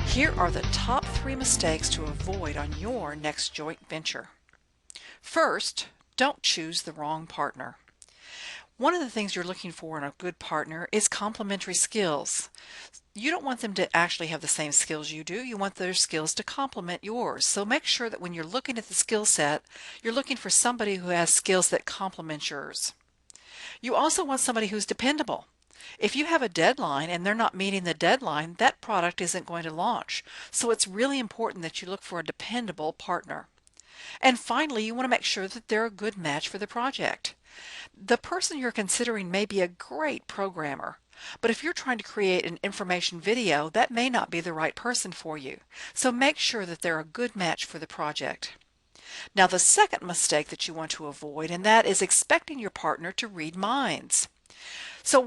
Here are the top 3 mistakes to avoid on your next joint venture. First, don't choose the wrong partner. One of the things you're looking for in a good partner is complementary skills. You don't want them to actually have the same skills you do. You want their skills to complement yours. So make sure that when you're looking at the skill set, you're looking for somebody who has skills that complement yours. You also want somebody who's dependable. If you have a deadline and they're not meeting the deadline, that product isn't going to launch. So it's really important that you look for a dependable partner. And finally, you want to make sure that they're a good match for the project. The person you're considering may be a great programmer, but if you're trying to create an information video, that may not be the right person for you. So make sure that they're a good match for the project. Now, the second mistake that you want to avoid, and that is expecting your partner to read minds. So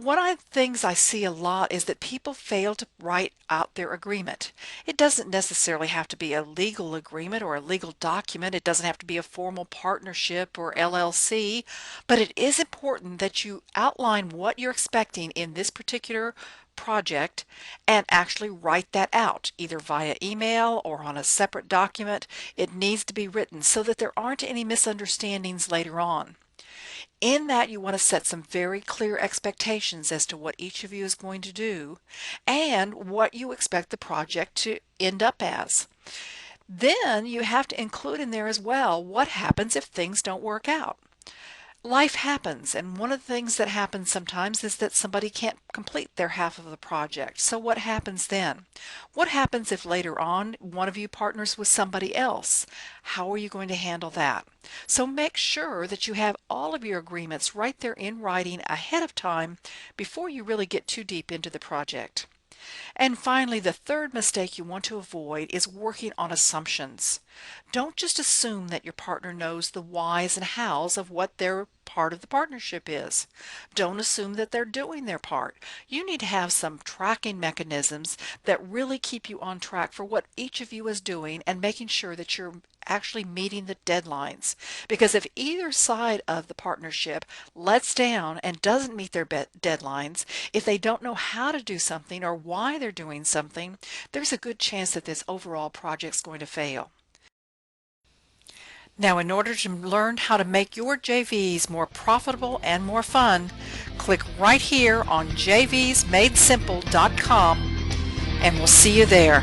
things I see a lot is that people fail to write out their agreement. It doesn't necessarily have to be a legal agreement or a legal document. It doesn't have to be a formal partnership or LLC, but it is important that you outline what you're expecting in this particular project and actually write that out, either via email or on a separate document. It needs to be written so that there aren't any misunderstandings later on. In that, you want to set some very clear expectations as to what each of you is going to do and what you expect the project to end up as. Then you have to include in there as well what happens if things don't work out. Life happens, and one of the things that happens sometimes is that somebody can't complete their half of the project. So what happens then? What happens if later on one of you partners with somebody else? How are you going to handle that? So make sure that you have all of your agreements right there in writing ahead of time before you really get too deep into the project. And finally, the third mistake you want to avoid is working on assumptions. Don't just assume that your partner knows the whys and hows of what their part of the partnership is. Don't assume that they're doing their part. You need to have some tracking mechanisms that really keep you on track for what each of you is doing and making sure that you're actually meeting the deadlines. Because if either side of the partnership lets down and doesn't meet their deadlines, if they don't know how to do something or why they're doing something, there's a good chance that this overall project's going to fail. Now, in order to learn how to make your JVs more profitable and more fun, click right here on jvsmadesimple.com and we'll see you there.